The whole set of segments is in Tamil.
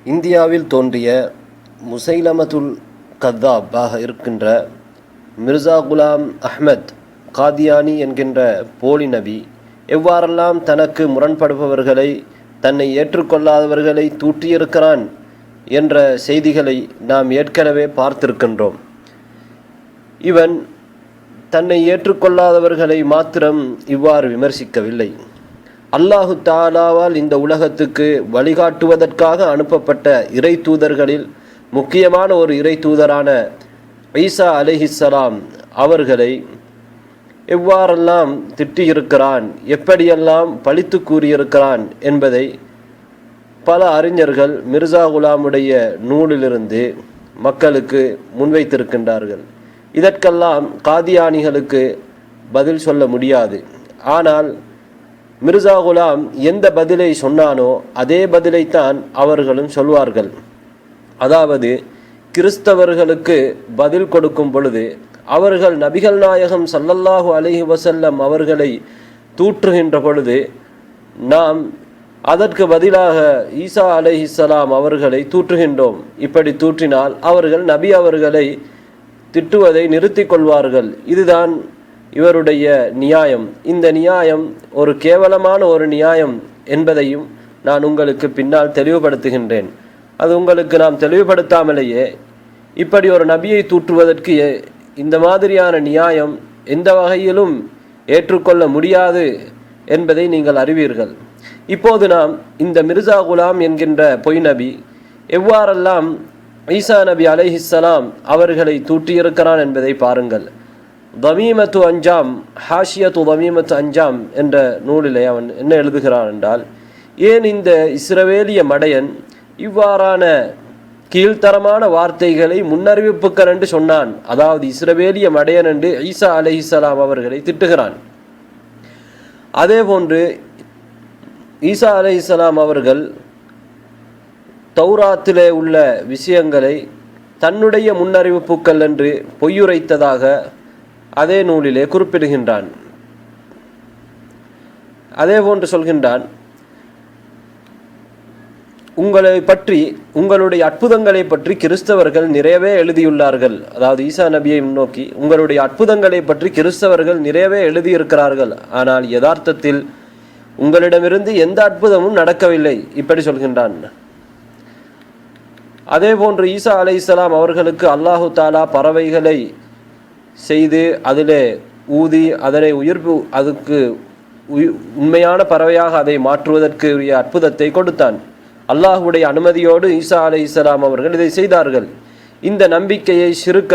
இந்தியாவில் தோன்றிய முசைலமத்துல் கத்தாபாக இருக்கின்ற மிர்சா குலாம் அஹ்மத் காதியானி என்கின்ற போலி நபி எவ்வாறெல்லாம் தனக்கு முரண்படுபவர்களை, தன்னை ஏற்றுக்கொள்ளாதவர்களை தூற்றியிருக்கிறான் என்ற செய்திகளை நாம் ஏற்கனவே பார்த்திருக்கின்றோம். இவன் தன்னை ஏற்றுக்கொள்ளாதவர்களை மாத்திரம் இவ்வாறு விமர்சிக்கவில்லை. அல்லாஹு தாலாவால் இந்த உலகத்துக்கு வழிகாட்டுவதற்காக அனுப்பப்பட்ட இறை தூதர்களில் முக்கியமான ஒரு இறை தூதரான ஈசா அலைஹிஸ்ஸலாம் அவர்களை எவ்வாறெல்லாம் திட்டியிருக்கிறான், எப்படியெல்லாம் பழித்து கூறியிருக்கிறான் என்பதை பல அறிஞர்கள் மிர்சா குலாமுடைய நூலிலிருந்து மக்களுக்கு முன்வைத்திருக்கின்றார்கள். இதற்கெல்லாம் காதியானிகளுக்கு பதில் சொல்ல முடியாது. ஆனால் மிர்சா குலாம் எந்த பதிலை சொன்னானோ அதே பதிலைத்தான் அவர்களும் சொல்வார்கள். அதாவது கிறிஸ்தவர்களுக்கு பதில் கொடுக்கும் பொழுது அவர்கள் நபிகள் நாயகம் ஸல்லல்லாஹு அலைஹி வஸல்லம் அவர்களை தூற்றுகின்ற பொழுது நாம் அதற்கு பதிலாக ஈசா அலைஹிஸ்ஸலாம் அவர்களை தூற்றுகின்றோம். இப்படி தூற்றினால் அவர்கள் நபி அவர்களை திட்டுவதை நிறுத்தி கொள்வார்கள். இதுதான் இவருடைய நியாயம். இந்த நியாயம் ஒரு கேவலமான ஒரு நியாயம் என்பதையும் நான் உங்களுக்கு பின்னால் தெளிவுபடுத்துகின்றேன். அது உங்களுக்கு நாம் தெளிவுபடுத்தாமலேயே இப்படி ஒரு நபியை தூற்றுவதற்கு இந்த மாதிரியான நியாயம் எந்த வகையிலும் ஏற்றுக்கொள்ள முடியாது என்பதை நீங்கள் அறிவீர்கள். இப்போது நாம் இந்த மிர்சா குலாம் என்கின்ற பொய் நபி எவ்வாறெல்லாம் ஈசா நபி அலைஹிஸ்ஸலாம் அவர்களை தூற்றியிருக்கிறான் என்பதை பாருங்கள். தமீமத்து அஞ்சாம், ஹாஷியத்து தமீமத்து அஞ்சாம் என்ற நூலிலே அவன் என்ன எழுதுகிறான் என்றால், ஏன் இந்த இஸ்ரவேலிய மடையன் இவ்வாறான கீழ்த்தரமான வார்த்தைகளை முன்னறிவிப்புக்கள் என்று சொன்னான். அதாவது இஸ்ரவேலிய மடையன் என்று ஈசா அலைஹிஸ்ஸலாம் அவர்களை திட்டுகிறான். அதே போன்று ஈசா அலைஹிஸ்ஸலாம் அவர்கள் தௌராத்திலே உள்ள விஷயங்களை தன்னுடைய முன்னறிவிப்புக்கள் என்று பொய்யுரைத்ததாக அதே நூலிலே குறிப்பிடுகின்றான். அதே போன்று சொல்கின்றான், உங்களை பற்றி, உங்களுடைய அற்புதங்களை பற்றி கிறிஸ்தவர்கள் நிறையவே எழுதியுள்ளார்கள். அதாவது ஈசா நபியை முன்னோக்கி உங்களுடைய அற்புதங்களை பற்றி கிறிஸ்தவர்கள் நிறையவே எழுதியிருக்கிறார்கள். ஆனால் யதார்த்தத்தில் உங்களிடமிருந்து எந்த அற்புதமும் நடக்கவில்லை. இப்படி சொல்கின்றான். அதே போன்று ஈசா அலைஹிஸ்ஸலாம் அவர்களுக்கு அல்லாஹு தாலா பறவைகளை செய்து அதிலே ஊதி அதனை அதுக்கு உண்மையான பறவையாக அதை மாற்றுவதற்கு உரிய அற்புதத்தை கொடுத்தான். அல்லாஹுடைய அனுமதியோடு ஈசா அலைஹிஸ்ஸலாம் அவர்கள் இதை செய்தார்கள். இந்த நம்பிக்கையை ஷிர்க்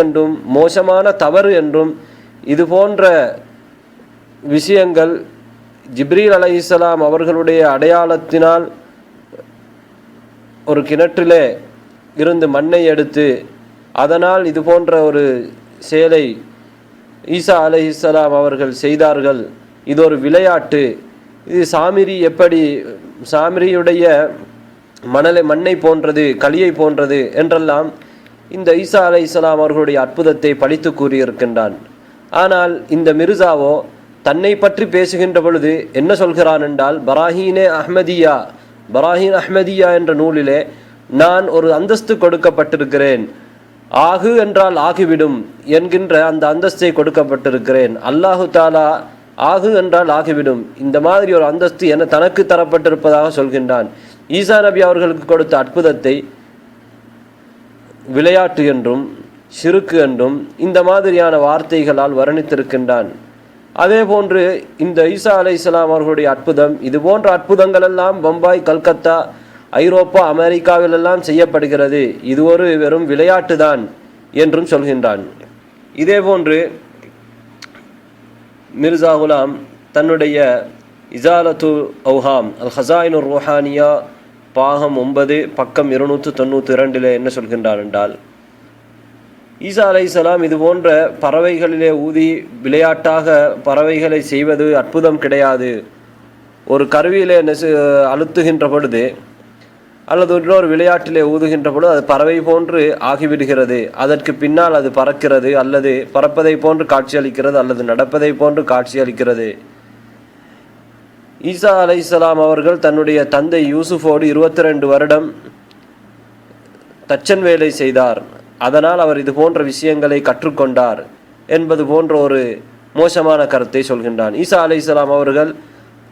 மோசமான தவறு என்றும், இது போன்ற விஷயங்கள் ஜிப்ரீல் அலைஹிஸ்ஸலாம் அவர்களுடைய அடையாளத்தினால் ஒரு கிணற்றிலே இருந்து மண்ணை எடுத்து அதனால் இது போன்ற ஒரு செயலை ஈசா அலைஹிஸ்ஸலாம் அவர்கள் செய்தார்கள், இது ஒரு விளையாட்டு, இது சாமிரியுடைய மண்ணை போன்றது, களியை போன்றது என்றெல்லாம் இந்த ஈசா அலைஹிஸ்ஸலாம் அவர்களுடைய அற்புதத்தை பழித்து கூறியிருக்கின்றான். ஆனால் இந்த மிர்சாவோ தன்னை பற்றி பேசுகின்ற பொழுது என்ன சொல்கிறான் என்றால், பராஹீன் அஹ்மதியா என்ற நூலிலே நான் ஒரு அந்தஸ்து கொடுக்கப்பட்டிருக்கிறேன், ஆகு என்றால் ஆகிவிடும் என்கின்ற அந்த அந்தஸ்தை கொடுக்கப்பட்டிருக்கிறேன். அல்லாஹு தாலா ஆகு என்றால் ஆகிவிடும், இந்த மாதிரி ஒரு அந்தஸ்து என தனக்கு தரப்பட்டிருப்பதாக சொல்கின்றான். ஈசா நபி அவர்களுக்கு கொடுத்த அற்புதத்தை விளையாட்டு என்றும் ஷிர்க் என்றும் இந்த மாதிரியான வார்த்தைகளால் வர்ணித்திருக்கின்றான். அதே போன்று இந்த ஈசா அலைஹிஸ்ஸலாம் அவர்களுடைய அற்புதம், இது போன்ற அற்புதங்கள் எல்லாம் பம்பாய், கல்கத்தா, ஐரோப்பா, அமெரிக்காவிலெல்லாம் செய்யப்படுகிறது, இது ஒரு வெறும் விளையாட்டு தான் என்றும் சொல்கின்றான். இதே போன்று மிர்சா குலாம் தன்னுடைய இசாலத்து அவ்ஹாம் அல் ஹஸாயினுர் ருஹானியா பாகம் 9 பக்கம் 292 என்ன சொல்கின்றான் என்றால், ஈசா அலைஹிஸ்ஸலாம் இது போன்ற பறவைகளிலே ஊதி விளையாட்டாக பறவைகளை செய்வது அற்புதம் கிடையாது. ஒரு கருவியிலே அழுத்துகின்ற பொழுது அல்லது இன்னொரு விளையாட்டிலே ஊதுகின்ற பொழுது அது பறவை போன்று ஆகிவிடுகிறது. அதற்கு பின்னால் அது பறக்கிறது, அல்லது பறப்பதை போன்று காட்சியளிக்கிறது, அல்லது நடப்பதை போன்று காட்சியளிக்கிறது. ஈசா அலைஹிஸ்ஸலாம் அவர்கள் தன்னுடைய தந்தை யூசுஃபோடு 22 வருடம் தச்சன் வேலை செய்தார், அதனால் அவர் இது போன்ற விஷயங்களை கற்றுக்கொண்டார் என்பது போன்ற ஒரு மோசமான கருத்தை சொல்கின்றான். ஈசா அலைஹிஸ்ஸலாம் அவர்கள்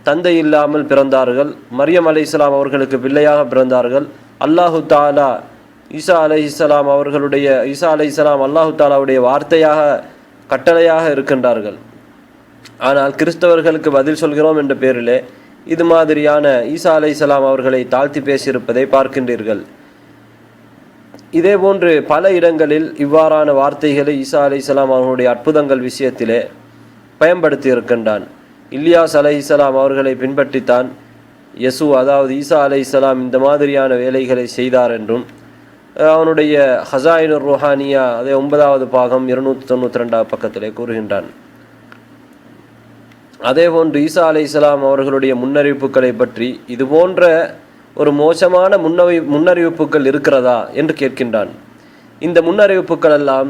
தந்தை இல்லாமல் பிறந்தார்கள். மரியம் அலைஹிஸ்ஸலாம் அவர்களுக்கு பிள்ளையாக பிறந்தார்கள். அல்லாஹு தாலா ஈசா அலைஹிஸ்ஸலாம் அல்லாஹு தாலாவுடைய வார்த்தையாக கட்டளையாக இருக்கின்றார்கள். ஆனால் கிறிஸ்தவர்களுக்கு பதில் சொல்கிறோம் என்ற பேரிலே இது மாதிரியான ஈசா அலைஹிஸ்ஸலாம் அவர்களை தாழ்த்தி பேசியிருப்பதை பார்க்கின்றீர்கள். இதேபோன்று பல இடங்களில் இவ்வாறான வார்த்தைகளை ஈசா அலைஹிஸ்ஸலாம் அவர்களுடைய அற்புதங்கள் விஷயத்திலே பயன்படுத்தி இருக்கின்றான். இல்யாஸ் அலைஹிஸ்ஸலாம் அவர்களை பின்பற்றித்தான் யசு அதாவது ஈசா அலைஹிஸ்ஸலாம் இந்த மாதிரியான வேலைகளை செய்தார் என்றும் அவனுடைய ஹஸாயினுர் ரூஹானியா அதே 9வது பாகம் 292வது பக்கத்திலே கூறுகின்றான். அதேபோன்று ஈசா அலைஹிஸ்ஸலாம் அவர்களுடைய முன்னறிவிப்புகளை பற்றி இது போன்ற ஒரு மோசமான முன்னறிவிப்புகள் இருக்கிறதா என்று கேட்கின்றான். இந்த முன்னறிவிப்புகள் எல்லாம்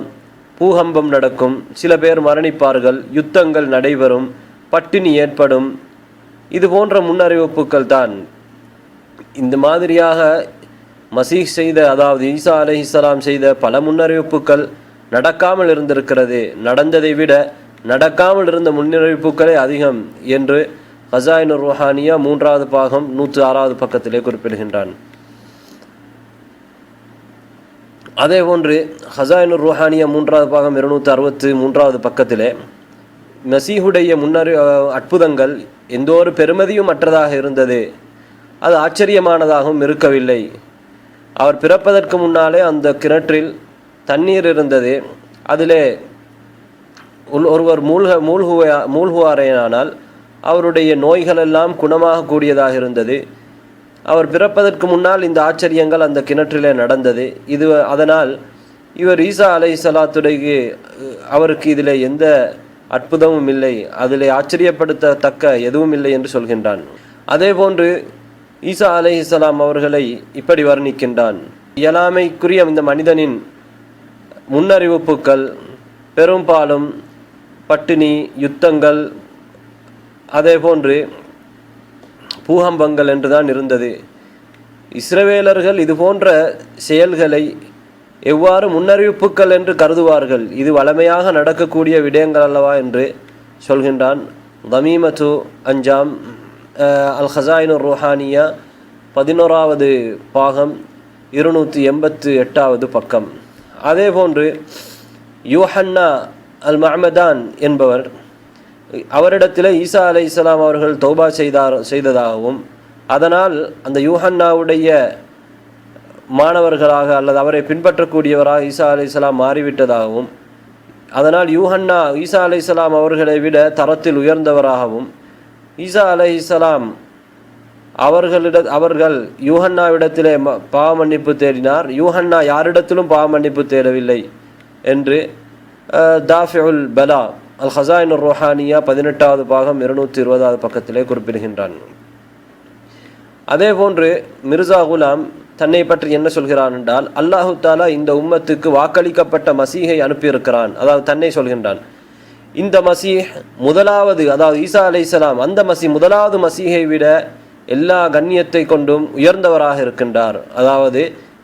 பூகம்பம் நடக்கும், சில பேர் மரணிப்பார்கள், யுத்தங்கள் நடைபெறும், பட்டினி ஏற்படும், இது போன்ற முன்னறிவிப்புகள் தான். இந்த மாதிரியாக மசீஹ் செய்த அதாவது ஈசா அலைஹிஸ்ஸலாம் செய்த பல முன்னறிவிப்புகள் நடக்காமல் இருந்திருக்கிறது. நடந்ததை விட நடக்காமல் இருந்த முன்னறிவிப்புகளே அதிகம் என்று ஹஸாயினுர் ரூஹானியா 3வது பாகம் 106வது பக்கத்திலே குறிப்பிடுகின்றான். அதேபோன்று ஹஸாயினுர் ரூஹானியா 3வது பாகம் 263வது பக்கத்திலே மசீஹுடைய அற்புதங்கள் எந்த ஒரு பெருமதியும் அற்றதாக இருந்தது, அது ஆச்சரியமானதாகவும் இருக்கவில்லை. அவர் பிறப்பதற்கு முன்னாலே அந்த கிணற்றில் தண்ணீர் இருந்தது, அதிலே ஒருவர் மூழ்குவாரேயானால் அவருடைய நோய்கள் எல்லாம் குணமாக கூடியதாக இருந்தது. அவர் பிறப்பதற்கு முன்னால் இந்த ஆச்சரியங்கள் அந்த கிணற்றிலே நடந்தது. அதனால் இவர் ஈசா அலைஹிஸ்ஸலாத்துடைய அவருக்கு இதில் எந்த அற்புதமும் இல்லை, அதில் ஆச்சரியப்படுத்தத்தக்க எதுவும் இல்லை என்று சொல்கின்றான். அதேபோன்று ஈசா அலைஹிஸ்ஸலாம் அவர்களை இப்படி வர்ணிக்கின்றான். இயலாமைக்குரிய இந்த மனிதனின் முன்னறிவிப்புகள் பெரும்பாலும் பட்டினி, யுத்தங்கள், அதேபோன்று பூகம்பங்கள் என்றுதான் இருந்தது. இஸ்ரவேலர்கள் இது போன்ற செயல்களை எவ்வாறு முன்னறிவிப்புகள் என்று கருதுவார்கள், இது வளமையாக நடக்கக்கூடிய விடயங்கள் அல்லவா என்று சொல்கின்றான். தமீமத்து அஞ்சாம் அல் ஹஸாயினுர் ரூஹானியா 11வது பாகம் 288வது பக்கம். அதேபோன்று யூஹன்னா அல் மஅமதான் என்பவர் அவரிடத்தில் ஈசா அலைஹிஸ்ஸலாம் அவர்கள் தௌபா செய்ததாகவும் அதனால் அந்த யூஹன்னாவுடைய மாணவர்களாக அல்லது அவரை பின்பற்றக்கூடியவராக ஈசா அலைஹிஸ்ஸலாம் மாறிவிட்டதாகவும் அதனால் யூஹன்னா ஈசா அலைஹிஸ்ஸலாம் அவர்களை விட தரத்தில் உயர்ந்தவராகவும் ஈசா அலைஹிஸ்ஸலாம் அவர்கள் யூஹன்னாவிடத்திலே பாவ மன்னிப்பு தேடினார், யூஹன்னா யாரிடத்திலும் பாவ மன்னிப்பு தேடவில்லை என்று தாஃபிஉல் பலா அல் ஹஸாயினுர் ரூஹானியா 18வது பாகம் 220வது பக்கத்திலே குறிப்பிடுகின்றான். அதேபோன்று மிர்சா குலாம் தன்னை பற்றி என்ன சொல்கிறான் என்றால், அல்லாஹு தாலா இந்த உம்மத்துக்கு வாக்களிக்கப்பட்ட மசீஹை அனுப்பியிருக்கிறான். அதாவது தன்னை சொல்கின்றான், இந்த மசீஹ் முதலாவது அதாவது ஈசா அலைஹிஸ்ஸலாம் அந்த முதலாவது மசீஹை விட எல்லா கண்ணியத்தை கொண்டும் உயர்ந்தவராக இருக்கின்றார். அதாவது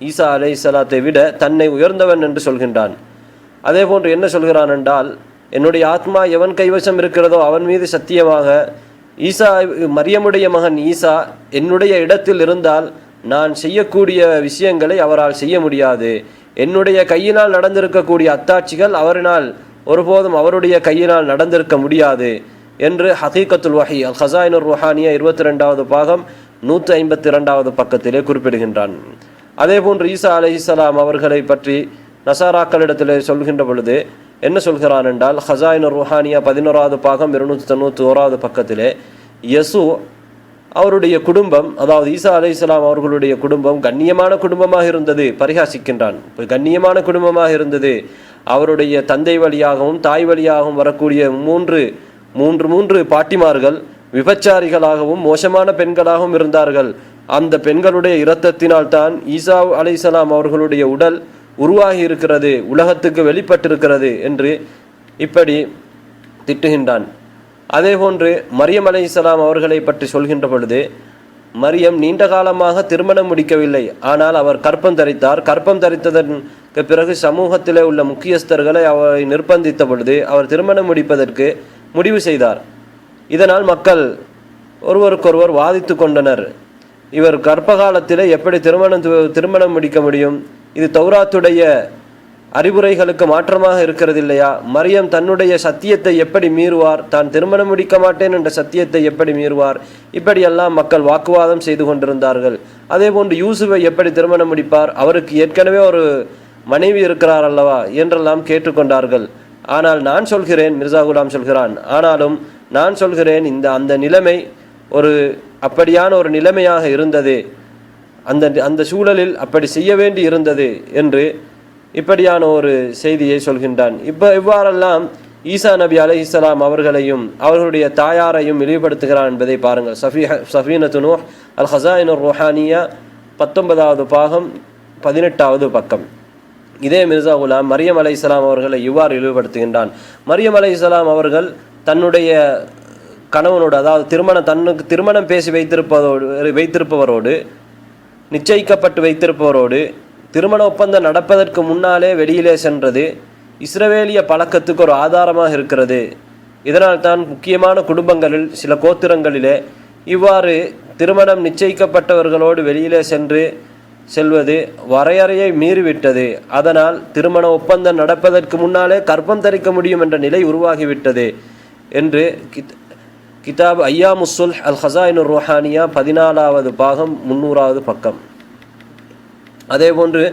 ஈசா அலைஹிஸ்ஸலாத்தை விட தன்னை உயர்ந்தவன் என்று சொல்கின்றான். அதே போன்று என்ன சொல்கிறான் என்றால், என்னுடைய ஆத்மா எவன் கைவசம் இருக்கிறதோ அவன் மீது சத்தியமாக மரியமுடைய மகன் ஈசா என்னுடைய இடத்தில் இருந்தால் நான் செய்யக்கூடிய விஷயங்களை அவரால் செய்ய முடியாது. என்னுடைய கையினால் நடந்திருக்கக்கூடிய அத்தாட்சிகள் அவரினால் ஒருபோதும் அவருடைய கையினால் நடந்திருக்க முடியாது என்று ஹகீகத்துல் வஹி அல் ஹஸாயினுர் ரூஹானியா 22வது பாகம் 152வது பக்கத்திலே குறிப்பிடுகின்றான். அதேபோன்று ஈசா அலைஹிஸ்ஸலாம் அவர்களை பற்றி நசாராக்களிடத்திலே சொல்கின்ற பொழுது என்ன சொல்கிறான் என்றால், ஹஸாயினுர் ரூஹானியா 11வது பாகம் 291வது பக்கத்திலே யசு அவருடைய குடும்பம் அதாவது ஈசா அலைஹிஸ்ஸலாம் அவர்களுடைய குடும்பம் கண்ணியமான குடும்பமாக இருந்தது. பரிகாசிக்கின்றான், கண்ணியமான குடும்பமாக இருந்தது. அவருடைய தந்தை வழியாகவும் தாய் வழியாகவும் வரக்கூடிய மூன்று பாட்டிமார்கள் விபச்சாரிகளாகவும் மோசமான பெண்களாகவும் இருந்தார்கள். அந்த பெண்களுடைய இரத்தத்தினால் தான் ஈசா அலைஹிஸ்ஸலாம் அவர்களுடைய உடல் உருவாகி இருக்கிறது, உலகத்துக்கு வெளிப்பட்டிருக்கிறது என்று இப்படி திட்டுகின்றான். அதேபோன்று மரியம் அலைஹிஸ்ஸலாம் அவர்களை பற்றி சொல்கின்ற பொழுது மரியம் நீண்ட காலமாக திருமணம் முடிக்கவில்லை. ஆனால் அவர் கற்பம் தரித்தார். கற்பம் தரித்ததற்கு பிறகு சமூகத்திலே உள்ள முக்கியஸ்தர்களை அவரை நிர்பந்தித்த பொழுது அவர் திருமணம் முடிப்பதற்கு முடிவு செய்தார். இதனால் மக்கள் ஒருவருக்கொருவர் வாதித்து கொண்டனர். இவர் கர்ப்ப காலத்திலே எப்படி திருமணம் முடிக்க முடியும்? இது தௌராத்துடைய அறிவுரைகளுக்கு மாற்றமாக இருக்கிறது இல்லையா? மரியம் தன்னுடைய சத்தியத்தை எப்படி மீறுவார்? தான் திருமணம் முடிக்க மாட்டேன் என்ற சத்தியத்தை எப்படி மீறுவார்? இப்படியெல்லாம் மக்கள் வாக்குவாதம் செய்து கொண்டிருந்தார்கள். அதே போன்று யூசுஃபை எப்படி திருமணம் முடிப்பார்? அவருக்கு ஏற்கனவே ஒரு மனைவி இருக்கிறார் அல்லவா என்றெல்லாம் கேட்டுக்கொண்டார்கள். ஆனால் நான் சொல்கிறேன், மிர்சா குலாம் சொல்கிறான், ஆனாலும் நான் சொல்கிறேன், அந்த நிலைமை அப்படியான ஒரு நிலைமையாக இருந்தது, அந்த சூழலில் அப்படி செய்ய வேண்டி இருந்தது என்று இப்படியான ஒரு செய்தியை சொல்கின்றான். இவ்வாறெல்லாம் ஈசா நபி அலைஹிஸ்ஸலாம் அவர்களையும் அவர்களுடைய தாயாரையும் இழிவுபடுத்துகிறான் என்பதை பாருங்கள். சஃபீனத்து நூஹ் அல் ஹஸாயினுர் ருஹானியா 19வது பாகம் 18வது பக்கம். இதே மிர்சா குலாம் மரியம் அலைஹிஸ்ஸலாம் அவர்களை இவ்வாறு இழிவுபடுத்துகின்றான். மரியம் அலைஹிஸ்ஸலாம் அவர்கள் தன்னுடைய கணவனோடு, அதாவது தன்னுக்கு திருமணம் பேசி வைத்திருப்பவரோடு, நிச்சயிக்கப்பட்டு வைத்திருப்பவரோடு திருமண ஒப்பந்தம் நடப்பதற்கு முன்னாலே வெளியிலே சென்றது இஸ்ரவேலிய பழக்கத்துக்கு ஒரு ஆதாரமாக இருக்கிறது. இதனால் தான் முக்கியமான குடும்பங்களில் சில கோத்திரங்களிலே இவ்வாறு திருமணம் நிச்சயிக்கப்பட்டவர்களோடு வெளியிலே செல்வது வரையறையை மீறிவிட்டது. அதனால் திருமண ஒப்பந்தம் நடப்பதற்கு முன்னாலே கர்ப்பம் தரிக்க முடியும் என்ற நிலை உருவாகிவிட்டது என்று கிதாப் ஐயாமுஸ்ஸுல்ஹ் அல் ஹஸாயினுர் ருஹானியா 14வது பாகம் 300வது பக்கம். அதே போன்று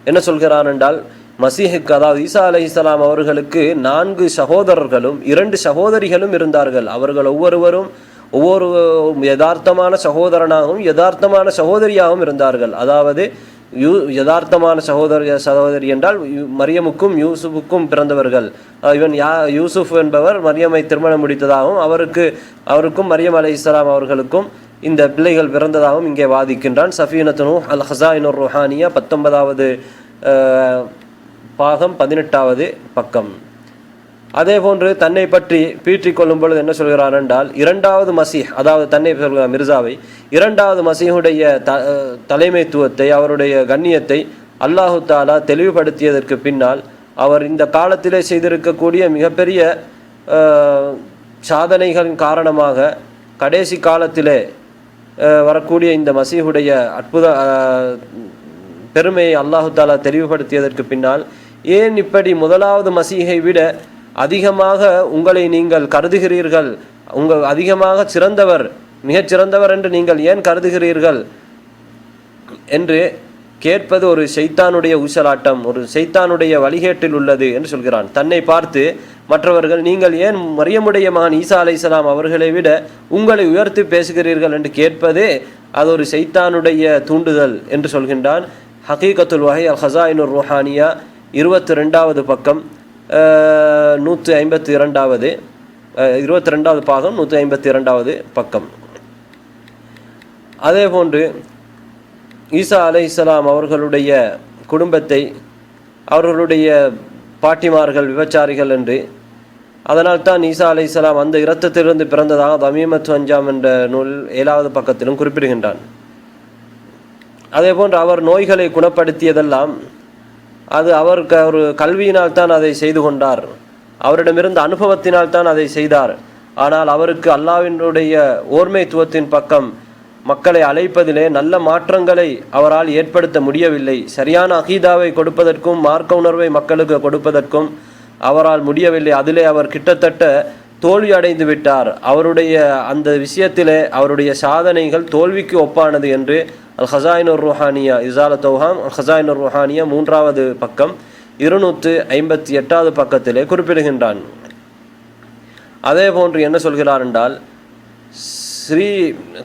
என்ன சொல்கிறான் என்றால், மசீஹுக்கு, அதாவது ஈசா அலைஹிஸ்ஸலாம் அவர்களுக்கு 4 சகோதரர்களும் 2 சகோதரிகளும் இருந்தார்கள். அவர்கள் ஒவ்வொரு யதார்த்தமான சகோதரனாகவும் யதார்த்தமான சகோதரியாகவும் இருந்தார்கள். அதாவது யதார்த்தமான சகோதரி என்றால் மரியமுக்கும் யூசுஃபுக்கும் பிறந்தவர்கள். யூசுஃப் என்பவர் மரியமை திருமணம் முடித்ததாகவும் அவருக்கும் மரியம் அலைஹிஸ்ஸலாம் அவர்களுக்கும் இந்த பிள்ளைகள் பிறந்ததாகவும் இங்கே வாதிக்கின்றான். சஃபீனத்து நூஹ் அல் ஹஸாயினுர் ருஹானியா 19வது பாகம் 18வது பக்கம். அதே போன்று தன்னை பற்றி பீற்றிக் கொள்ளும் பொழுது என்ன சொல்கிறான் என்றால், 2வது மசீஹ், அதாவது தன்னை சொல்கிறார் மிர்சாவை, 2வது மசீஹுடைய தலைமைத்துவத்தை, அவருடைய கண்ணியத்தை அல்லாஹு தாலா தெளிவுபடுத்தியதற்கு பின்னால் அவர் இந்த காலத்திலே செய்திருக்கக்கூடிய மிகப்பெரிய சாதனைகளின் காரணமாக கடைசி காலத்திலே வரக்கூடிய இந்த மசீஹுடைய அற்புத பெருமையை அல்லாஹு தாலா தெளிவுபடுத்தியதற்கு பின்னால், ஏன் இப்படி முதலாவது மசீஹை விட அதிகமாக உங்களை நீங்கள் கருதுகிறீர்கள், அதிகமாக மிகச்சிறந்தவர் என்று நீங்கள் ஏன் கருதுகிறீர்கள் என்று கேட்பது ஒரு ஷைத்தானுடைய ஊசலாட்டம், ஒரு ஷைத்தானுடைய வழிகேட்டில் உள்ளது என்று சொல்கிறான். தன்னை பார்த்து மற்றவர்கள், நீங்கள் ஏன் மரியமுடைய மகன் ஈசா அலைஹிஸ்ஸலாம் அவர்களை விட உங்களை உயர்த்தி பேசுகிறீர்கள் என்று கேட்பதே அது ஒரு ஷைத்தானுடைய தூண்டுதல் என்று சொல்கின்றான். ஹகீகத்துல் வஹி அல் ஹஸாயினுர் ருஹானியா 22வது பக்கம் 152வது 22வது பாகம் 152வது பக்கம். அதே போன்று ஈசா அலைஹிஸ்ஸலாம் அவர்களுடைய குடும்பத்தை அவர்களுடைய பாட்டிமார்கள் விபச்சாரிகள் என்று, அதனால் தான் ஈசா அலைஹிஸ்ஸலாம் அந்த இரத்தத்திலிருந்து பிறந்ததாக தமீமத்து அஞ்சாம் என்ற நூல் 7வது பக்கத்திலும் குறிப்பிடுகின்றான். அதே போன்று அவர் நோய்களை குணப்படுத்தியதெல்லாம் அது அவருக்கு ஒரு கல்வியினால் தான் அதை செய்து கொண்டார், அவரிடமிருந்த அனுபவத்தினால் தான் அதை செய்தார். ஆனால் அவருக்கு அல்லாஹ்வினுடைய ஓர்மைத்துவத்தின் பக்கம் மக்களை அழைப்பதிலே நல்ல மாற்றங்களை அவரால் ஏற்படுத்த முடியவில்லை. சரியான அகீதாவை கொடுப்பதற்கும் மார்க்க உணர்வை மக்களுக்கு கொடுப்பதற்கும் அவரால் முடியவில்லை. அதிலே அவர் கிட்டத்தட்ட தோல்வி அடைந்து விட்டார். அவருடைய அந்த விஷயத்திலே அவருடைய சாதனைகள் தோல்விக்கு ஒப்பானது என்று அல் ஹஸாயினுர் ருஹானியா இஸாலத் அவ்ஹாம் அல் ஹஸாயினுர் ருஹானியா 3வது பக்கம் 258வது பக்கத்திலே குறிப்பிடுகின்றான். அதே போன்று என்ன சொல்கிறார் என்றால்,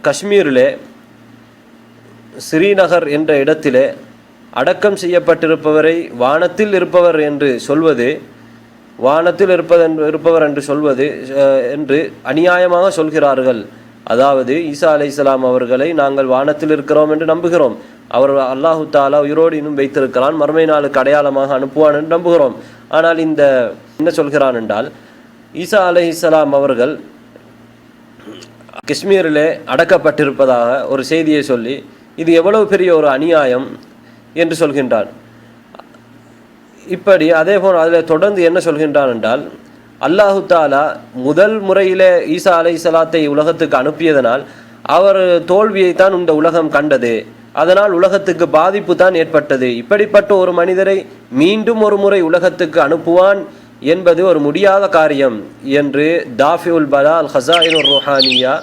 காஷ்மீரிலே ஸ்ரீநகர் என்ற இடத்திலே அடக்கம் செய்யப்பட்டிருப்பவரை வானத்தில் இருப்பவர் என்று சொல்வது, இருப்பவர் என்று சொல்வது என்று அநியாயமாக சொல்கிறார்கள். அதாவது ஈசா அலைஹிஸ்ஸலாம் அவர்களை நாங்கள் வானத்தில் இருக்கிறோம் என்று நம்புகிறோம், அவர் அல்லாஹு தாலா உயிரோடு இன்னும் வைத்திருக்கிறான், மறுமை நாளுக்கு அடையாளமாக அனுப்புவான் என்று நம்புகிறோம். ஆனால் இந்த என்ன சொல்கிறான் என்றால், ஈசா அலைஹிஸ்ஸலாம் அவர்கள் காஷ்மீரில் அடக்கப்பட்டிருப்பதாக ஒரு செய்தியை சொல்லி இது எவ்வளவு பெரிய ஒரு அநியாயம் என்று சொல்கின்றான். இப்படி அதே போல் அதில் தொடர்ந்து என்ன சொல்கின்றான் என்றால், அல்லாஹு தாலா முதல் முறையிலே ஈசா அலைஹிஸ்ஸலாத்தை உலகத்துக்கு அனுப்பியதனால் அவர் தோல்வியைத்தான் இந்த உலகம் கண்டது, அதனால் உலகத்துக்கு பாதிப்பு தான் ஏற்பட்டது. இப்படிப்பட்ட ஒரு மனிதரை மீண்டும் ஒரு முறை உலகத்துக்கு அனுப்புவான் என்பது ஒரு முடியாத காரியம் என்று தாஃபிஉல் பலா அல் ஹஸாயினுர் ருஹானியா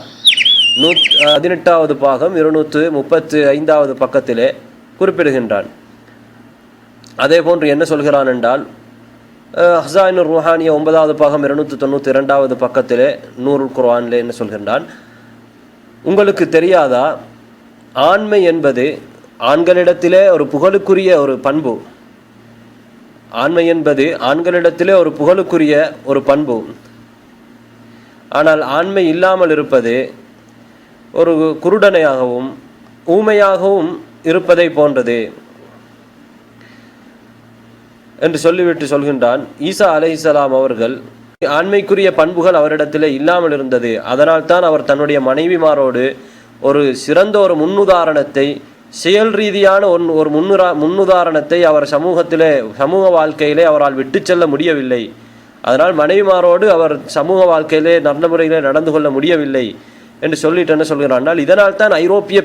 18வது பாகம் 235வது பக்கத்திலே குறிப்பிடுகின்றான். அதே போன்று என்ன சொல்கிறான் என்றால், ஹஸாயினுர் ருஹானியா 9வது பாகம் 292வது பக்கத்திலே நூருல் குர்ஆனிலே என்ன சொல்கின்றான், உங்களுக்கு தெரியாதா, ஆண்மை என்பது ஆண்களிடத்திலே ஒரு புகழுக்குரிய ஒரு பண்பு. ஆண்மை என்பது ஆண்களிடத்திலே ஒரு புகழுக்குரிய ஒரு பண்பு. ஆனால் ஆண்மை இல்லாமல் இருப்பது ஒரு குருடனையாகவும் ஊமையாகவும் இருப்பதை போன்றது என்று சொல்லிவிட்டு சொல்கின்றான், ஈசா அலைஹிஸ்ஸலாம் அவர்கள் ஆண்மைக்குரிய பண்புகள் அவரிடத்திலே இல்லாமல் இருந்தது. அதனால் தான் அவர் தன்னுடைய மனைவிமாரோடு ஒரு சிறந்த ஒரு முன்னுதாரணத்தை, செயல் ரீதியான ஒரு முன்னுதாரணத்தை அவர் சமூக வாழ்க்கையிலே அவரால் விட்டு செல்ல முடியவில்லை. அதனால் மனைவிமாரோடு அவர் சமூக வாழ்க்கையிலே நல்ல முறையிலே நடந்து கொள்ள முடியவில்லை என்று சொல்லிட்டு என்ன சொல்கிறார்கள், இதனால் தான் ஐரோப்பிய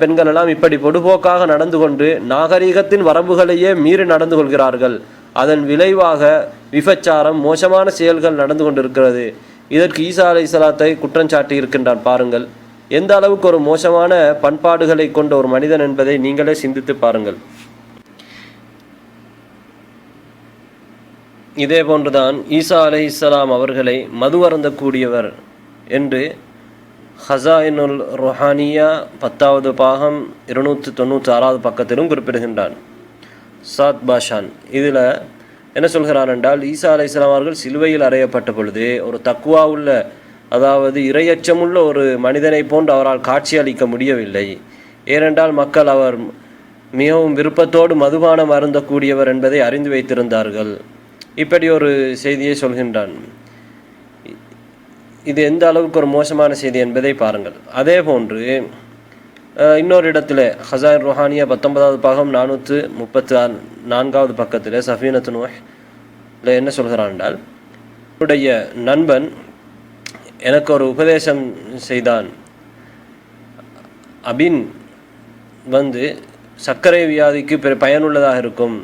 பெண்கள் எல்லாம் இப்படி பொடுபோக்காக நடந்து கொண்டு நாகரீகத்தின் வரம்புகளையே மீறி நடந்து கொள்கிறார்கள். அதன் விளைவாக விபச்சாரம், மோசமான செயல்கள் நடந்து கொண்டிருக்கிறது. இதற்கு ஈசா அலைஹிஸ்ஸலாத்தை குற்றஞ்சாட்டி இருக்கின்றான். பாருங்கள், எந்த அளவுக்கு ஒரு மோசமான பண்பாடுகளை கொண்ட ஒரு மனிதன் என்பதை நீங்களே சிந்தித்து பாருங்கள். இதே போன்றுதான் ஈசா அலைஹிஸ்ஸலாம் அவர்களை மது அருந்தக்கூடியவர் என்று ஹஸாயினுல் ருஹானியா 10வது பாகம் 296வது பக்கத்திலும் குறிப்பிடுகின்றான் சாத் பாஷான். இதில் என்ன சொல்கிறான் என்றால், ஈசா அலைஹிஸ்ஸலாம் அவர்கள் சிலுவையில் அறையப்பட்ட பொழுது ஒரு தக்குவா உள்ள, அதாவது இரையச்சமுள்ள ஒரு மனிதனை போன்று அவரால் காட்சி அளிக்க முடியவில்லை. ஏனென்றால் மக்கள் அவர் மிகவும் விருப்பத்தோடு மதுபானம் அருந்தக்கூடியவர் என்பதை அறிந்து வைத்திருந்தார்கள். இப்படி ஒரு செய்தியை சொல்கின்றான். இது எந்த அளவுக்கு ஒரு மோசமான செய்தி என்பதை பாருங்கள். அதே போன்று இன்னொரு இடத்துல ஹஸாயின் ருஹானியா 19வது பாகம் 434வது பக்கத்தில் சஃபீனத்து நூஹ்ல என்ன சொல்கிறான் என்றால், என்னுடைய நண்பன் எனக்கு ஒரு உபதேசம் செய்தான். அபின் சர்க்கரை வியாதிக்கு பயனுள்ளதாக இருக்கும்,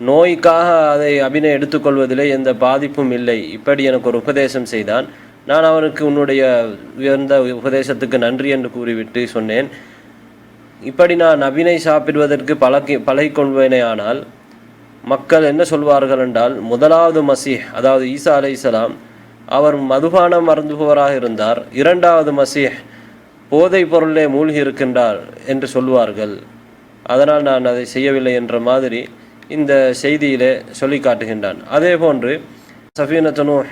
நோய்க்காக அதை அபினை எடுத்துக்கொள்வதிலே எந்த பாதிப்பும் இல்லை. இப்படி எனக்கு ஒரு உபதேசம் செய்தான். நான் அவனுக்கு உன்னுடைய உயர்ந்த உபதேசத்துக்கு நன்றி என்று கூறிவிட்டு சொன்னேன், இப்படி நான் அபினை சாப்பிடுவதற்கு பழகிக்கொள்வேனே ஆனால் மக்கள் என்ன சொல்வார்கள் என்றால், முதலாவது மசீஹ் அதாவது ஈசா அலைஹிஸ்ஸலாம் அவர் மதுபானம் அருந்துபவராக இருந்தார், இரண்டாவது மசீஹ் போதைப் பொருளே மூழ்கி இருக்கின்றார் என்று சொல்வார்கள். அதனால் நான் அதை செய்யவில்லை என்ற மாதிரி இந்த செய்தியிலே சொல்லி காட்டுகின்றான். அதே போன்று சஃபீனத்து நூஹ்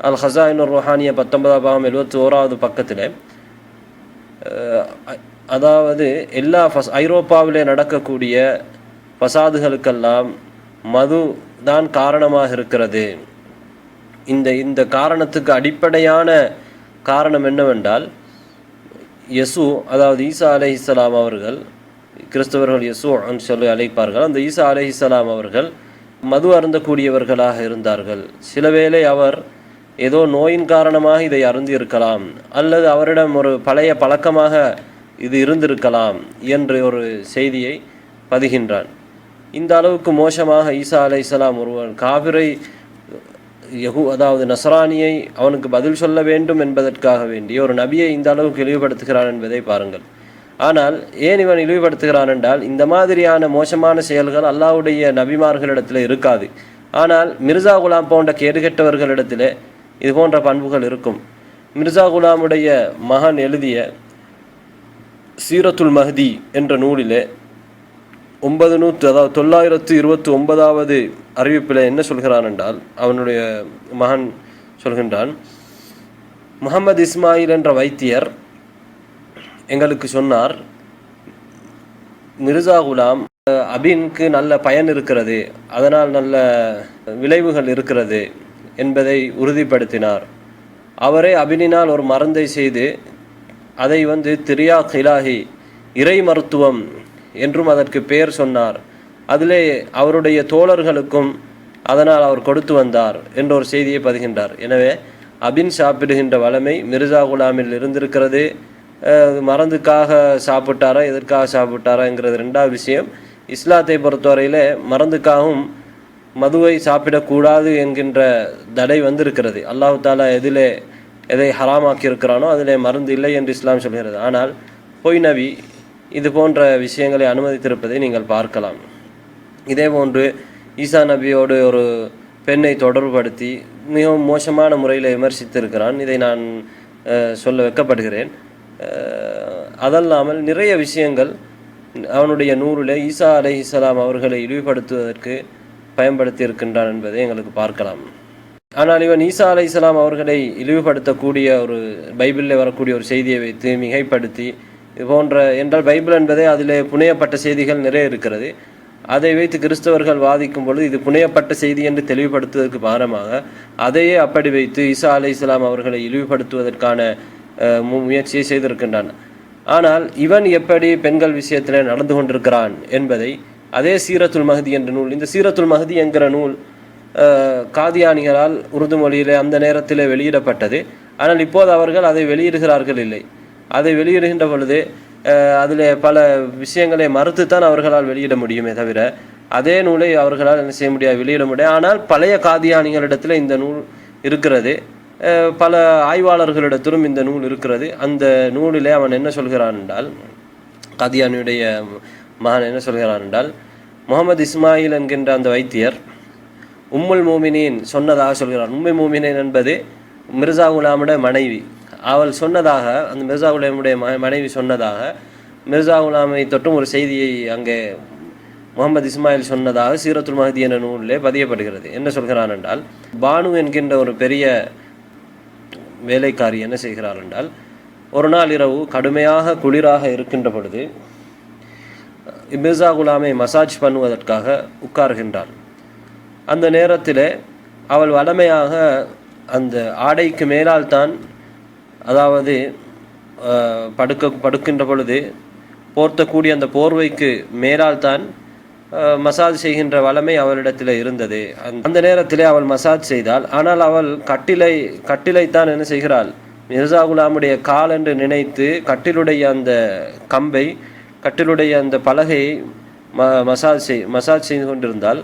அல் ஹஸாயினுர் ருஹானியா 19வது பாகம் 71வது பக்கத்தில், அதாவது எல்லா ஐரோப்பாவிலே நடக்கக்கூடிய ஃபசாதுகளுக்கெல்லாம் மது தான் காரணமாக இருக்கிறது. இந்த காரணத்துக்கு அடிப்படையான காரணம் என்னவென்றால், அதாவது ஈசா அலைஹிஸ்ஸலாம் அவர்கள், கிறிஸ்தவர்கள் யெசூன்னு சொல்லி அழைப்பார்கள், அந்த ஈசா அலைஹிஸ்ஸலாம் அவர்கள் மது அருந்தக்கூடியவர்களாக இருந்தார்கள். சிலவேளை அவர் ஏதோ நோயின் காரணமாக இதை அருந்தி இருக்கலாம், அல்லது அவரிடம் ஒரு பழைய பழக்கமாக இது இருந்திருக்கலாம் என்று ஒரு செய்தியை பதிகின்றான். இந்த அளவுக்கு மோசமாக ஈசா அலைஹிஸ்ஸலாம் ஒருவன் காபிரை அதாவது நஸ்ரானியை அவனுக்கு பதில் சொல்ல வேண்டும் என்பதற்காக வேண்டி ஒரு நபியை இந்த அளவுக்கு இழிவுபடுத்துகிறான் என்பதை பாருங்கள். ஆனால் ஏன் இவன் இழிவுபடுத்துகிறான் என்றால், இந்த மாதிரியான மோசமான செயல்கள் அல்லாஹ்வுடைய நபிமார்களிடத்தில் இருக்காது. ஆனால் மிர்சா குலாம் போன்ற கேடுகெட்டவர்களிடத்தில் இது போன்ற பண்புகள் இருக்கும். மிர்சா குலாமுடைய மகன் எழுதிய சீரத்துல் மஹ்தி என்ற நூலிலே 929வது அறிவிப்பில் என்ன சொல்கிறான் என்றால், அவனுடைய மகன் சொல்கின்றான், முஹம்மது இஸ்மாயில் என்ற வைத்தியர் எங்களுக்கு சொன்னார், மிர்சா குலாம் அபினுக்கு நல்ல பயன் இருக்கிறது, அதனால் நல்ல விளைவுகள் இருக்கிறது என்பதை உறுதிப்படுத்தினார். அவரே அபினினால் ஒரு மருந்தை செய்து அதை திரியா கிலாஹி இறை மருத்துவம் என்றும் அதற்கு பெயர் சொன்னார். அதிலே அவருடைய தோழர்களுக்கும் அதனால் அவர் கொடுத்து வந்தார் என்ற ஒரு செய்தியை பதிகின்றார். எனவே அபின் சாப்பிடுகின்ற வளமை மிர்சா குலாமில் இருந்திருக்கிறது. மருந்துக்காக சாப்பிட்டாரா எதற்காக சாப்பிட்டாராங்கிறது ரெண்டாவது விஷயம். இஸ்லாத்தை பொறுத்தவரையில் மருந்துக்காகவும் மதுவை சாப்பிடக்கூடாது என்கின்ற தடை வந்திருக்கிறது. அல்லாஹ் தாலா எதை ஹராமாக்கி இருக்கிறானோ அதிலே மருந்து இல்லை என்று இஸ்லாம் சொல்கிறது. ஆனால் பொய் நபி இது போன்ற விஷயங்களை அனுமதித்திருப்பதை நீங்கள் பார்க்கலாம். இதே போன்று ஈசா நபியோடு ஒரு பெண்ணை தொடர்புபடுத்தி மிகவும் மோசமான முறையில் விமர்சித்திருக்கிறான். இதை நான் சொல்ல வைக்கப்படுகிறேன். அதல்லாமல் நிறைய விஷயங்கள் அவனுடைய நூலில் ஈசா அலைஹிஸ்ஸலாம் அவர்களை இழிவுபடுத்துவதற்கு பயன்படுத்தி இருக்கின்றான் என்பதை எங்களுக்கு பார்க்கலாம். ஆனால் இவன் ஈசா அலைஹிஸ்ஸலாம் அவர்களை இழிவுபடுத்தக்கூடிய ஒரு பைபிளில் வரக்கூடிய ஒரு செய்தியை வைத்து மிகைப்படுத்தி இது போன்ற என்றால் பைபிள் என்பதே அதில் புனையப்பட்ட செய்திகள் நிறைய இருக்கிறது. அதை வைத்து கிறிஸ்தவர்கள் வாதிக்கும் பொழுது இது புனையப்பட்ட செய்தி என்று தெளிவுபடுத்துவதற்கு பாரமாக அதையே அப்படி வைத்து ஈசா அலைஹிஸ்ஸலாம் அவர்களை இழிவுபடுத்துவதற்கான முயற்சியை செய்திருக்கின்றான். ஆனால் இவன் எப்படி பெண்கள் விஷயத்தில் நடந்து கொண்டிருக்கிறான் என்பதை அதே சீரத்துல் மஹதி என்ற நூல், இந்த சீரத்துல் மஹதி என்கிற நூல் காதியானிகளால் உருது மொழியிலே அந்த நேரத்தில் வெளியிடப்பட்டது. ஆனால் இப்போது அவர்கள் அதை வெளியிடுகிறார்கள் இல்லை. அதை வெளியிடுகின்ற பொழுது அதில் பல விஷயங்களை மறுத்துத்தான் அவர்களால் வெளியிட முடியுமே தவிர அதே நூலை அவர்களால் என்ன செய்ய முடியாது, வெளியிட முடியாது. ஆனால் பழைய காதியானிகளிடத்தில் இந்த நூல் இருக்கிறது. பல ஆய்வாளர்களிடத்திலும் இந்த நூல் இருக்கிறது. அந்த நூலிலே அவன் என்ன சொல்கிறான் என்றால், காதியானியுடைய மகன் என்ன சொல்கிறான் என்றால், முகமது இஸ்மாயில் என்கின்ற அந்த வைத்தியர் உம்முல் மூமினின் சொன்னதாக சொல்கிறார். உம்முல் மூமினின் என்பது மிர்சா குலாமுடைய மனைவி. அவள் சொன்னதாக, அந்த மிர்சா குலாமுடைய மனைவி சொன்னதாக மிர்சா குலாமை தொட்டும் ஒரு செய்தியை அங்கே முகமது இஸ்மாயில் சொன்னதாக சீரத்துல் மஹதி என்ற நூலிலே பதியப்படுகிறது. என்ன சொல்கிறான் என்றால், பானு என்கின்ற ஒரு பெரிய வேலைக்காரி என்ன செய்கிறார் என்றால், ஒரு நாள் இரவு கடுமையாக குளிராக இருக்கின்ற பொழுது மிர்சா குலாமை மசாஜ் பண்ணுவதற்காக உட்கார்கின்றாள். அந்த நேரத்தில் அவள் வளமையாக அந்த ஆடைக்கு மேலால் தான், அதாவது படுக்கின்ற பொழுது போர்த்தக்கூடிய அந்த போர்வைக்கு மேலால் தான் மசாஜ் செய்கின்ற வளமை அவளிடத்தில் இருந்தது. அந்த நேரத்தில் அவள் மசாஜ் செய்தாள். ஆனால் அவள் கட்டிலைத்தான் என்ன செய்கிறாள், மிர்சா குலாமுடைய கால் என்று நினைத்து கட்டிலுடைய அந்த கம்பை, கட்டிலுடைய அந்த பலகையை மசாஜ் செய்து கொண்டிருந்தாள்.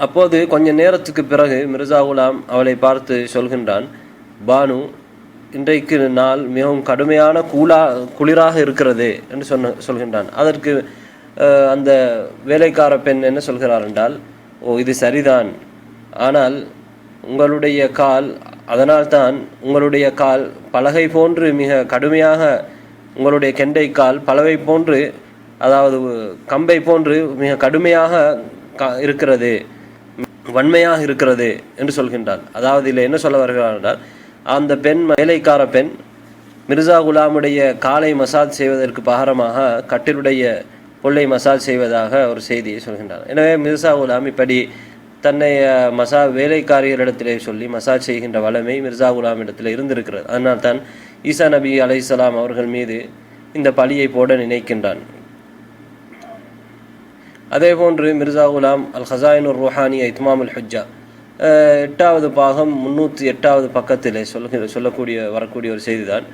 அப்போது கொஞ்ச நேரத்துக்கு பிறகு மிர்சா குலாம் அவளை பார்த்து சொல்கின்றான், பானு, இன்றைக்கு நாள் மிகவும் கடுமையான குளிராக இருக்கிறது என்று சொல்கின்றான். அதற்கு அந்த வேலைக்கார பெண் என்ன சொல்கிறார் என்றால், ஓ, இது சரிதான், ஆனால் உங்களுடைய கால், அதனால்தான் உங்களுடைய கால் பலகை போன்று மிக கடுமையாக, உங்களுடைய கெண்டை கால் பலகை போன்று, அதாவது கம்பை போன்று மிக கடுமையாக இருக்கிறது, வன்மையாக இருக்கிறது என்று சொல்கின்றான். அதாவது இல்லை என்ன சொல்ல வருகிறார் என்றால், அந்த பெண், வேலைக்கார பெண் மிர்சா குலாமுடைய காலை மசாஜ் செய்வதற்கு பகரமாக கட்டிலுடைய பொல்லை மசாஜ் செய்வதாக ஒரு செய்தியை சொல்கின்றார். எனவே மிர்சா குலாம் இப்படி தன்னை வேலைக்காரிகளிடத்திலே சொல்லி மசாஜ் செய்கின்ற வளமை மிர்சா குலாம் இடத்தில் இருந்திருக்கிறது. அதனால் தான் ஈசா நபி அலைஹிஸ்ஸலாம் அவர்கள் மீது இந்த பழியை போட நினைக்கின்றான். அதே போன்று மிர்சா குலாம் அல் ஹசாயினுர் ரூஹானியா இத்மாமுல் ஹுஜ்ஜா 8வது பாகம் 308வது பக்கத்தில் வரக்கூடிய ஒரு செய்திதான்,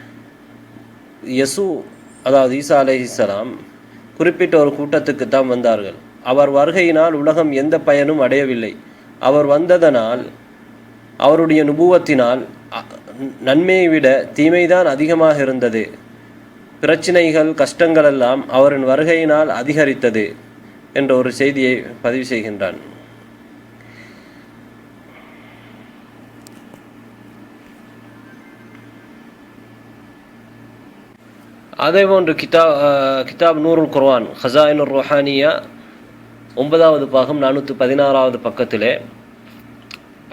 அதாவது ஈசா அலைஹிஸ்ஸலாம் குறிப்பிட்ட ஒரு கூட்டத்துக்கு தான் வந்தார்கள். அவர் வருகையினால் உலகம் எந்த பயனும் அடையவில்லை. அவர் வந்ததனால், அவருடைய நுபுவத்தினால் நன்மையை விட தீமைதான் அதிகமாக இருந்தது. பிரச்சினைகள், கஷ்டங்கள் எல்லாம் அவரின் வருகையினால் அதிகரித்தது என்ற ஒரு செய்தியை பதிவு செய்கின்றான். அதேபோன்று கிதாப் நூருல் குர்ஆன் ஹசாயினுர் ரூஹானியா 9வது பாகம் 416வது பக்கத்திலே,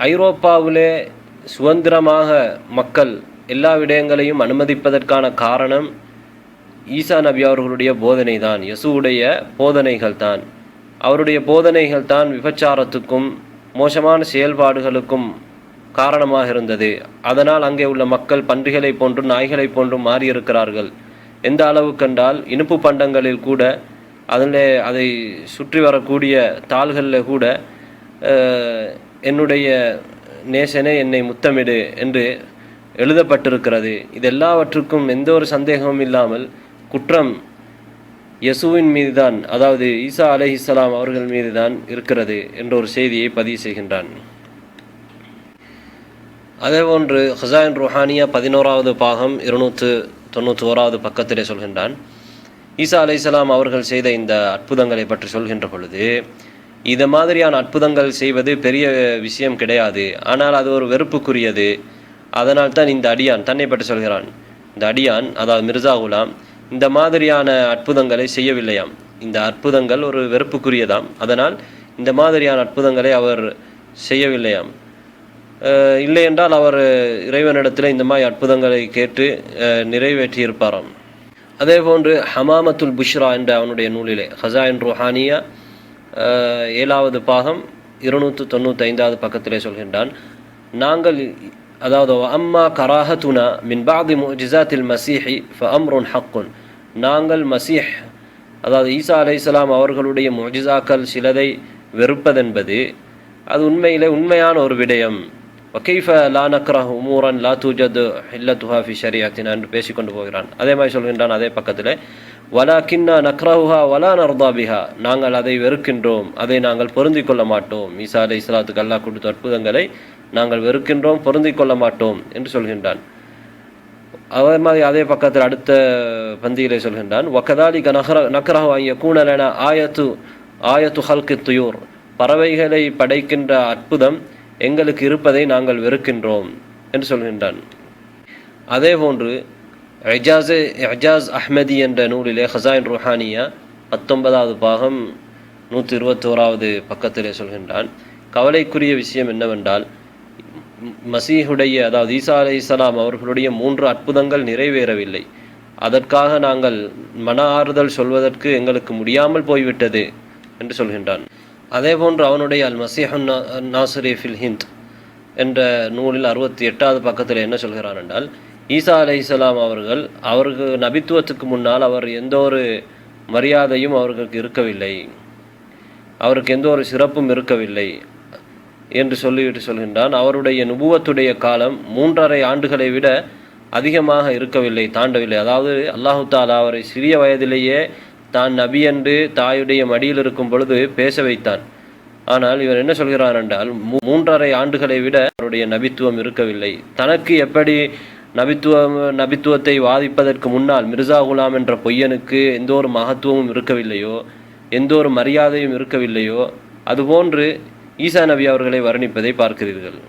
ஐரோப்பாவிலே சுதந்திரமாக மக்கள் எல்லா விடயங்களையும் அனுமதிப்பதற்கான காரணம் ஈசா நபி அவர்களுடைய போதனை தான், யசுவுடைய போதனைகள் தான். அவருடைய போதனைகள் தான் விபச்சாரத்துக்கும் மோசமான செயல்பாடுகளுக்கும் காரணமாக இருந்தது. அதனால் அங்கே உள்ள மக்கள் பன்றிகளை போன்றும் நாய்களை போன்றும் மாறியிருக்கிறார்கள். எந்த அளவுக்கென்றால் இனிப்பு பண்டங்களில் கூட அதில் அதை சுற்றி வரக்கூடிய தாள்களில் கூட என்னுடைய நேசனே என்னை முத்தமிடு என்று எழுதப்பட்டிருக்கிறது. இது எல்லாவற்றுக்கும் எந்த ஒரு சந்தேகமும் இல்லாமல் குற்றம் யசுவின் மீதுதான், அதாவது ஈசா அலைஹிஸ்ஸலாம் அவர்கள் மீதுதான் இருக்கிறது என்ற ஒரு செய்தியை பதிவு செய்கின்றான். அதேபோன்று ஹஸாயின் ருஹானியா 11வது பாகம் 291வது பக்கத்திலே சொல்கின்றான், ஈசா அலைஹிஸ்ஸலாம் அவர்கள் செய்த இந்த அற்புதங்களை பற்றி சொல்கின்ற பொழுது, இது மாதிரியான அற்புதங்கள் செய்வது பெரிய விஷயம் கிடையாது, ஆனால் அது ஒரு வெறுப்புக்குரியது. அதனால் தான் இந்த அடியான் தன்னை பற்றி சொல்கிறான், இந்த அடியான் அதாவது மிர்சா குலாம் இந்த மாதிரியான அற்புதங்களை செய்யவில்லையாம். இந்த அற்புதங்கள் ஒரு வெறுப்புக்குரியதாம். அதனால் இந்த மாதிரியான அற்புதங்களை அவர் செய்யவில்லையாம். இல்லை என்றால் அவர் இறைவனிடத்தில் இந்த மாதிரி அற்புதங்களை கேட்டு நிறைவேற்றியிருப்பாராம். அதே போன்று ஹமாமத்துல் புஷ்ரா என்ற அவனுடைய நூலிலே ஹஸாயின் ருஹானியா 7வது பாகம் 295வது பக்கத்திலே சொல்கின்றான், நாங்கள் அதாவது அம்மா கராஹத்துனா மின் பாதி முஜிசாத்தில் மசீஹி ஃப அம்ருன் ஹக்குன், நாங்கள் மசீஹ் அதாவது ஈசா அலைஹிஸ்ஸலாம் அவர்களுடைய முஜிசாக்கள் சிலதை வெறுப்பதென்பது அது உண்மையிலே உண்மையான ஒரு விடயம். வகைஃப லா நக்ரஹ் உமூரன் லா தூஜது ஹில்லத்துஹா ஃபி ஷரீஅத்தினா என்று பேசிக்கொண்டு போகிறான். அதே மாதிரி சொல்கின்றான் அதே பக்கத்தில், வலாக்கின்னா நக்ரஹுஹா வலா நர்தா பிஹா, நாங்கள் அதை வெறுக்கின்றோம், அதை நாங்கள் பொருந்திக் கொள்ள மாட்டோம். ஈசா அலைஹிஸ்ஸலாத்துக்கு அல்லாஹ் கொடுத்த அற்புதங்களை நாங்கள் வெறுக்கின்றோம், பொருந்திக் கொள்ள மாட்டோம் என்று சொல்கின்றான். அதே மாதிரி அதே பக்கத்தில் அடுத்த பந்தியிலே சொல்கின்றான், வகதாலிக நக்ரஹு அன் யகூன லனா ஆயத்து ஹல்கி துயூர், பறவைகளை படைக்கின்ற அற்புதம் எங்களுக்கு இருப்பதை நாங்கள் வெறுக்கின்றோம் என்று சொல்கின்றான். அதே போன்று இஜாஸ் அஹ்மதி என்ற நூலிலே ஹஸாயின் ருஹானியா 19வது பாகம் 121வது பக்கத்திலே சொல்கின்றான், கவலைக்குரிய விஷயம் என்னவென்றால் மசீஹுடைய அதாவது ஈசா அலைஹிஸ்ஸலாம் அவர்களுடைய 3 அற்புதங்கள் நிறைவேறவில்லை. அதற்காக நாங்கள் மன ஆறுதல் சொல்வதற்கு எங்களுக்கு முடியாமல் போய்விட்டது என்று சொல்கின்றான். அதே போன்று அவனுடைய அல் மசீஹுன் நாசிரி ஃபில் ஹிந்த் என்ற நூலில் 68வது பக்கத்தில் என்ன சொல்கிறான் என்றால், ஈசா அலைஹிஸ்ஸலாம் அவர்கள் நபித்துவத்துக்கு முன்னால் அவர் எந்த ஒரு மரியாதையும் அவர்களுக்கு இருக்கவில்லை, அவருக்கு எந்த ஒரு சிறப்பும் இருக்கவில்லை என்று சொல்லிவிட்டு சொல்கின்றான். அவருடைய நுபுவத்துடைய காலம் 3.5 ஆண்டுகளை விட அதிகமாக இருக்கவில்லை, தாண்டவில்லை. அதாவது அல்லாஹு தாலா அவரை சிறிய வயதிலேயே தான் நபி என்று தாயுடைய மடியில் இருக்கும் பொழுது பேச வைத்தான். ஆனால் இவர் என்ன சொல்கிறார் என்றால் 3.5 ஆண்டுகளை விட அவருடைய நபித்துவம் இருக்கவில்லை. தனக்கு எப்படி நபித்துவத்தை வாதிப்பதற்கு முன்னால் மிர்சா குலாம் என்ற பொய்யனுக்கு எந்த ஒரு மகத்துவமும் இருக்கவில்லையோ, எந்த ஒரு மரியாதையும் இருக்கவில்லையோ, அதுபோன்று ஈசா நபி அவர்களை வர்ணிப்பதை பார்க்கிறீர்கள்.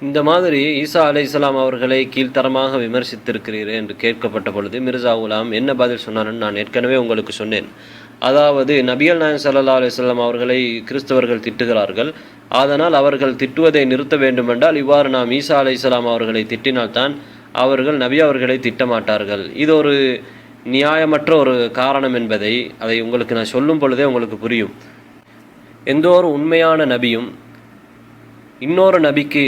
இந்த மாதிரி ஈசா அலைஹிஸ்ஸலாம் அவர்களை கீழ்த்தரமாக விமர்சித்திருக்கிறீர்கள் என்று கேட்கப்பட்ட பொழுது மிர்சா குலாம் என்ன பதில் சொன்னார்னு நான் ஏற்கனவே உங்களுக்கு சொன்னேன். அதாவது நபிகள் நாயகம் ஸல்லல்லாஹு அலைஹி வஸல்லம் அவர்களை கிறிஸ்தவர்கள் திட்டுகிறார்கள், அதனால் அவர்கள் திட்டுவதை நிறுத்த வேண்டுமென்றால் இவ்வாறு நாம் ஈசா அலைஹிஸ்ஸலாம் அவர்களை திட்டினால்தான் அவர்கள் நபி அவர்களை திட்டமாட்டார்கள். இது ஒரு நியாயமற்ற ஒரு காரணம் என்பதை அதை உங்களுக்கு நான் சொல்லும் பொழுதே உங்களுக்கு புரியும். எந்த ஒரு உண்மையான நபியும் இன்னொரு நபிக்கு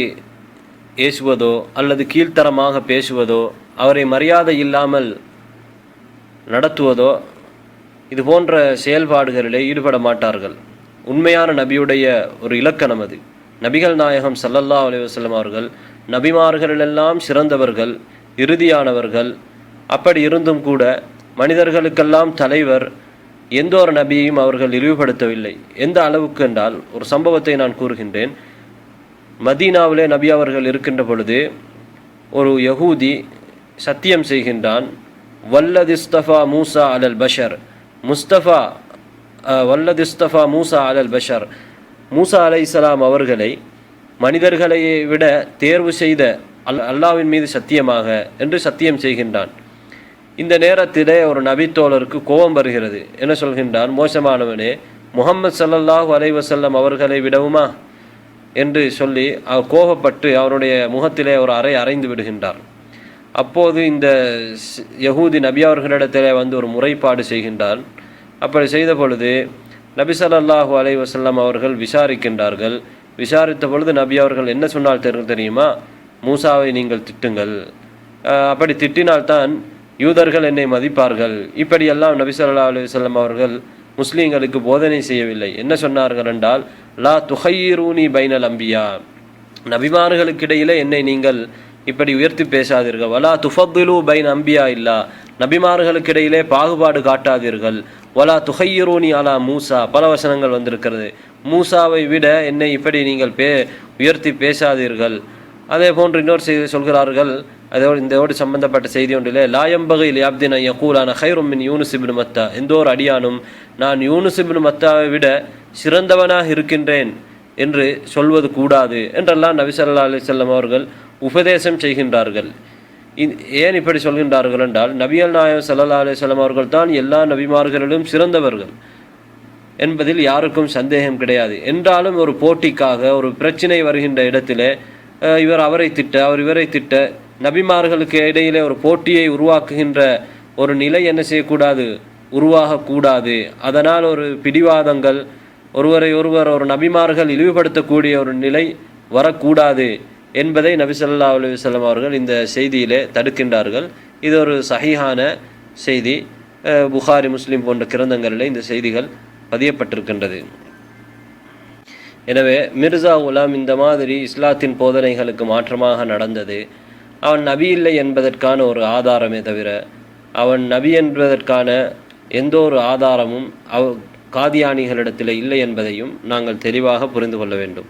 ஏசுவதோ அல்லது கீழ்த்தரமாக பேசுவதோ அவரை மரியாதை இல்லாமல் நடத்துவதோ இது போன்ற செயல்பாடுகளிலே ஈடுபட மாட்டார்கள். உண்மையான நபியுடைய ஒரு இலக்கணம் அது. நபிகள் நாயகம் ஸல்லல்லாஹு அலைஹி வஸல்லம் அவர்கள் நபிமார்களெல்லாம் சிறந்தவர்கள், இறுதியானவர்கள். அப்படி இருந்தும் கூட மனிதர்களுக்கெல்லாம் தலைவர், எந்த ஒரு நபியையும் அவர்கள் இழிவுபடுத்தவில்லை. எந்த அளவுக்கு என்றால், ஒரு சம்பவத்தை நான் கூறுகின்றேன். மதீனாவிலே நபி அவர்கள் இருக்கின்ற பொழுது ஒரு யகூதி சத்தியம் செய்கின்றான், வல்லதிஸ்தஃபா மூசா அலல் பஷர், வல்லதிஸ்தஃபா மூசா அலல் பஷர், மூசா அலைஹிஸ்ஸலாம் அவர்களை மனிதர்களை விட தேர்வு செய்த அல்லாஹ்வின் மீது சத்தியமாக என்று சத்தியம் செய்கின்றான். இந்த நேரத்திலே ஒரு நபித்தோழருக்கு கோபம் வருகிறது. என்ன சொல்கின்றான், மோசமானவனே, முஹம்மது ஸல்லல்லாஹு அலைஹி வஸல்லம் அவர்களை விடவுமா என்று சொல்லி கோபப்பட்டு அவருடைய முகத்திலே ஒரு அறைந்து விடுகின்றார். அப்போது இந்த யகூதி நபி அவர்களிடத்திலே வந்து ஒரு முறைப்பாடு செய்கின்றார். அப்படி செய்த பொழுது நபி ஸல்லல்லாஹு அலைஹி வஸல்லம் அவர்கள் விசாரிக்கின்றார்கள், விசாரித்த பொழுது நபி அவர்கள் என்ன சொன்னால் தெரியுமா? மூசாவை நீங்கள் திட்டுங்கள், அப்படி திட்டினால்தான் யூதர்கள் என்னை மதிப்பார்கள். இப்படியெல்லாம் நபி ஸல்லல்லாஹு அலைஹி வஸல்லம் அவர்கள் முஸ்லீம்களுக்கு போதனை செய்யவில்லை. என்ன சொன்னார்கள் என்றால், லா துஹையிரூனி பைனல் அம்பியா, நபிமார்களுக்கிடையிலே என்னை நீங்கள் இப்படி உயர்த்தி பேசாதீர்கள். வலா துஃபத்திலு பைன் அம்பியா இல்லா, நபிமார்களுக்கிடையிலே பாகுபாடு காட்டாதீர்கள். வலா துஹையிரூனி அலா மூசா, பல வசனங்கள் வந்திருக்கிறது. மூசாவை விட என்னை இப்படி நீங்கள் உயர்த்தி பேசாதீர்கள். அதே போன்று இன்னொரு செய்தி சொல்கிறார்கள், இதோடு சம்பந்தப்பட்ட செய்தி ஒன்றிலே, லாயம்பகையில் யாப்தின் யகூலான ஹைரும் மின் யூனுஸ் இப்னு மத்தா, எந்த ஒரு அடியானும் நான் யூனுஸ் இப்னு மத்தாவை விட சிறந்தவனாக இருக்கின்றேன் என்று சொல்வது கூடாது என்றெல்லாம் நபி ஸல்லல்லாஹு அலைஹி வஸல்லம் அவர்கள் உபதேசம் செய்கின்றார்கள். ஏன் இப்படி சொல்கின்றார்கள் என்றால், நபிகள் நாயகம் ஸல்லல்லாஹு அலைஹி வஸல்லம் அவர்கள் தான் எல்லா நபிமார்களிலும் சிறந்தவர்கள் என்பதில் யாருக்கும் சந்தேகம் கிடையாது. என்றாலும் ஒரு போட்டிக்காக, ஒரு பிரச்சினை வருகின்ற இடத்திலே இவர் அவரை திட்ட, அவர் இவரை திட்ட, நபிமார்களுக்கு இடையிலே ஒரு போட்டியை உருவாக்குகின்ற ஒரு நிலை என்ன செய்யக்கூடாது, உருவாகக்கூடாது. அதனால் ஒரு பிடிவாதங்கள், ஒருவரை ஒருவர் ஒரு நபிமார்கள் இழிவுபடுத்தக்கூடிய ஒரு நிலை வரக்கூடாது என்பதை நபி ஸல்லல்லாஹு அலைஹி வஸல்லம் அவர்கள் இந்த செய்தியிலே தடுக்கின்றார்கள். இது ஒரு சஹீஹான செய்தி. புகாரி, முஸ்லிம் போன்ற கிரந்தங்களிலே இந்த செய்திகள் பதியப்பட்டிருக்கின்றது. எனவே மிர்சா குலாம் இந்த மாதிரி இஸ்லாத்தின் போதனைகளுக்கு மாற்றமாக நடந்தது. அவன் நபி இல்லை என்பதற்கான ஒரு ஆதாரமே தவிர, அவன் நபி என்பதற்கான எந்த ஒரு ஆதாரமும் காதியானிகளிடத்தில் இல்லை என்பதையும் நாங்கள் தெளிவாக புரிந்து கொள்ள வேண்டும்.